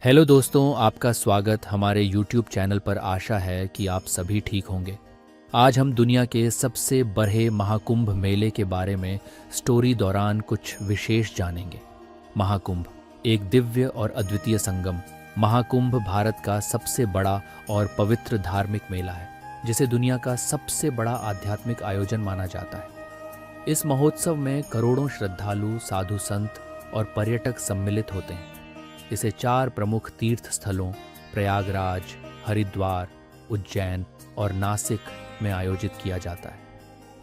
Hello दोस्तों, आपका स्वागत हमारे YouTube चैनल पर। आशा है कि आप सभी ठीक होंगे। आज हम दुनिया के सबसे बड़े महाकुंभ मेले के बारे में स्टोरी दौरान कुछ विशेष जानेंगे। महाकुंभ एक दिव्य और अद्वितीय संगम। महाकुंभ भारत का सबसे बड़ा और पवित्र धार्मिक मेला है, जिसे दुनिया का सबसे बड़ा आध्यात्मिक आयोजन माना जाता है। इस महोत्सव में करोड़ों श्रद्धालु, साधु संत और पर्यटक सम्मिलित होते हैं। इसे 4 प्रमुख तीर्थ स्थलों प्रयागराज, हरिद्वार, उज्जैन और नासिक में आयोजित किया जाता है।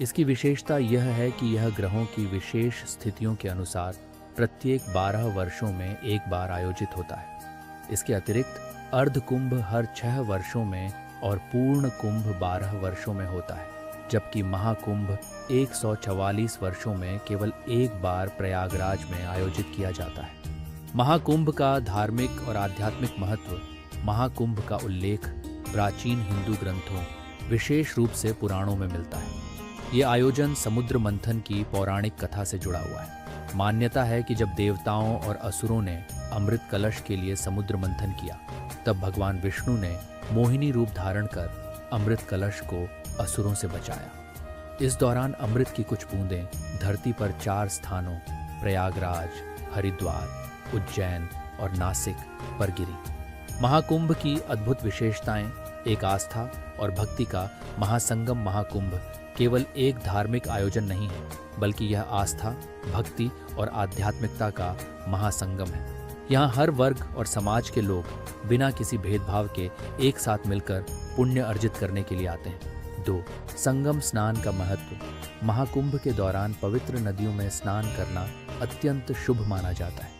इसकी विशेषता यह है कि यह ग्रहों की विशेष स्थितियों के अनुसार प्रत्येक 12 वर्षों में एक बार आयोजित होता है। इसके अतिरिक्त अर्ध कुंभ हर 6 वर्षों में और पूर्ण कुंभ 12 वर्षों में होता है, जबकि महाकुंभ 144 वर्षों में केवल एक बार प्रयागराज में आयोजित किया जाता है। महाकुंभ का धार्मिक और आध्यात्मिक महत्व। महाकुंभ का उल्लेख प्राचीन हिंदू ग्रंथों, विशेष रूप से पुराणों में मिलता है। ये आयोजन समुद्र मंथन की पौराणिक कथा से जुड़ा हुआ है। मान्यता है कि जब देवताओं और असुरों ने अमृत कलश के लिए समुद्र मंथन किया, तब भगवान विष्णु ने मोहिनी रूप धारण कर अमृत कलश को असुरों से बचाया। इस दौरान अमृत की कुछ बूंदें धरती पर 4 स्थानों प्रयागराज, हरिद्वार, उज्जैन और नासिक पर गिरी। महाकुंभ की अद्भुत विशेषताएं। एक आस्था और भक्ति का महासंगम। महाकुंभ केवल एक धार्मिक आयोजन नहीं है, बल्कि यह आस्था, भक्ति और आध्यात्मिकता का महासंगम है। यहाँ हर वर्ग और समाज के लोग बिना किसी भेदभाव के एक साथ मिलकर पुण्य अर्जित करने के लिए आते हैं। 2. संगम स्नान का महत्व। महाकुंभ के दौरान पवित्र नदियों में स्नान करना अत्यंत शुभ माना जाता है।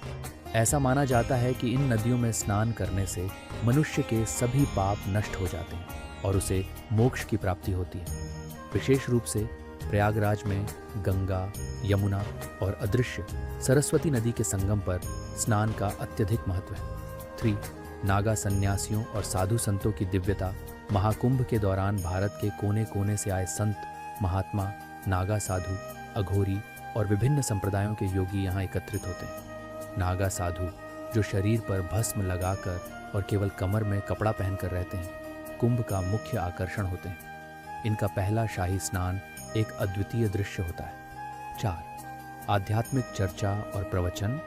ऐसा माना जाता है कि इन नदियों में स्नान करने से मनुष्य के सभी पाप नष्ट हो जाते हैं और उसे मोक्ष की प्राप्ति होती है। विशेष रूप से प्रयागराज में गंगा, यमुना और अदृश्य सरस्वती नदी के संगम पर स्नान का अत्यधिक महत्व है। 3. नागा सन्यासियों और साधु संतों की दिव्यता। महाकुंभ के दौरान भारत के कोने कोने से आए संत, महात्मा, नागा साधु, अघोरी और विभिन्न संप्रदायों के योगी यहाँ एकत्रित होते हैं। नागा साधु, जो शरीर पर भस्म लगाकर और केवल कमर में कपड़ा पहनकर रहते हैं, कुंभ का मुख्य आकर्षण होते हैं। इनका पहला शाही स्नान एक अद्वितीय दृश्य होता है। 4. आध्यात्मिक चर्चा और प्रवचन।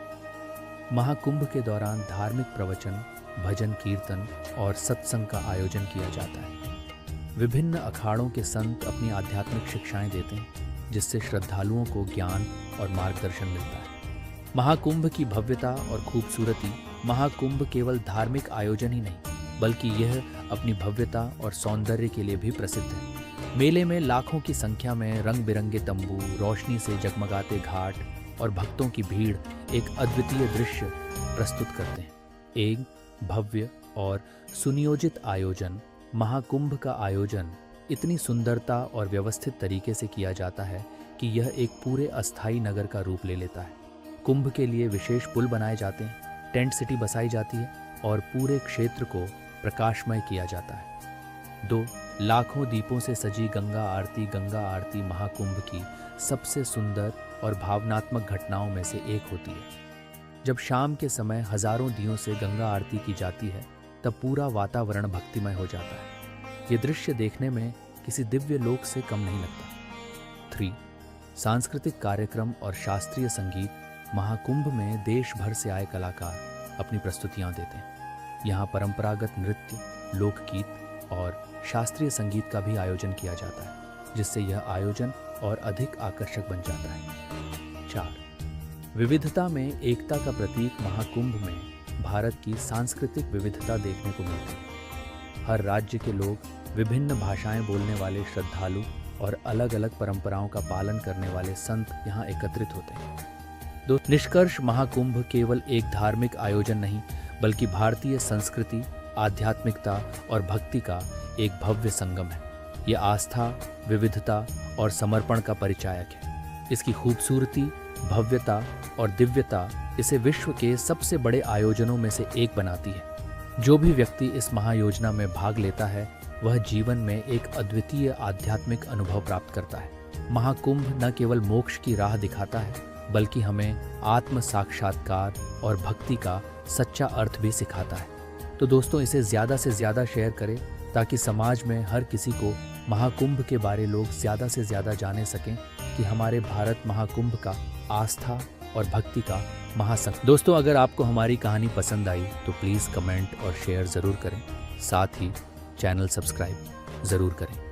महाकुंभ के दौरान धार्मिक प्रवचन, भजन, कीर्तन और सत्संग का आयोजन किया जाता है। विभिन्न अखाड़ों के संत अपनी आध्यात्मिक शिक्षाएं देते हैं, जिससे श्रद्धालुओं को ज्ञान और मार्गदर्शन मिलता है। महाकुंभ की भव्यता और खूबसूरती। महाकुंभ केवल धार्मिक आयोजन ही नहीं, बल्कि यह अपनी भव्यता और सौंदर्य के लिए भी प्रसिद्ध है। मेले में लाखों की संख्या में रंग बिरंगे तंबू, रोशनी से जगमगाते घाट और भक्तों की भीड़ एक अद्वितीय दृश्य प्रस्तुत करते हैं। एक भव्य और सुनियोजित आयोजन। महाकुंभ का आयोजन इतनी सुंदरता और व्यवस्थित तरीके से किया जाता है कि यह एक पूरे अस्थायी नगर का रूप ले लेता है। कुंभ के लिए विशेष पुल बनाए जाते हैं, टेंट सिटी बसाई जाती है और पूरे क्षेत्र को प्रकाशमय किया जाता है। 2. लाखों दीपों से सजी गंगा आरती। गंगा आरती महाकुंभ की सबसे सुंदर और भावनात्मक घटनाओं में से एक होती है। जब शाम के समय हजारों दियों से गंगा आरती की जाती है, तब पूरा वातावरण भक्तिमय हो जाता है। ये दृश्य देखने में किसी दिव्य लोक से कम नहीं लगता। 3. सांस्कृतिक कार्यक्रम और शास्त्रीय संगीत। महाकुंभ में देश भर से आए कलाकार अपनी प्रस्तुतियां देते हैं। यहाँ परंपरागत नृत्य, लोकगीत और शास्त्रीय संगीत का भी आयोजन किया जाता है, जिससे यह आयोजन और अधिक आकर्षक बन जाता है। 4. विविधता में एकता का प्रतीक। महाकुंभ में भारत की सांस्कृतिक विविधता देखने को मिलती है। हर राज्य के लोग, विभिन्न भाषाएं बोलने वाले श्रद्धालु और अलग अलग परंपराओं का पालन करने वाले संत यहाँ एकत्रित होते हैं। 2. निष्कर्ष। महाकुंभ केवल एक धार्मिक आयोजन नहीं, बल्कि भारतीय संस्कृति, आध्यात्मिकता और भक्ति का एक भव्य संगम है। यह आस्था, विविधता और समर्पण का परिचायक है। इसकी खूबसूरती, भव्यता और दिव्यता इसे विश्व के सबसे बड़े आयोजनों में से एक बनाती है। जो भी व्यक्ति इस महायोजना में भाग लेता है, वह जीवन में एक अद्वितीय आध्यात्मिक अनुभव प्राप्त करता है। महाकुंभ न केवल मोक्ष की राह दिखाता है, बल्कि हमें आत्म साक्षात्कार और भक्ति का सच्चा अर्थ भी सिखाता है। तो दोस्तों, इसे ज़्यादा से ज़्यादा शेयर करें ताकि समाज में हर किसी को महाकुंभ के बारे लोग ज़्यादा से ज़्यादा जाने सकें कि हमारे भारत महाकुंभ का आस्था और भक्ति का महासंगम। दोस्तों, अगर आपको हमारी कहानी पसंद आई तो प्लीज़ कमेंट और शेयर ज़रूर करें, साथ ही चैनल सब्सक्राइब ज़रूर करें।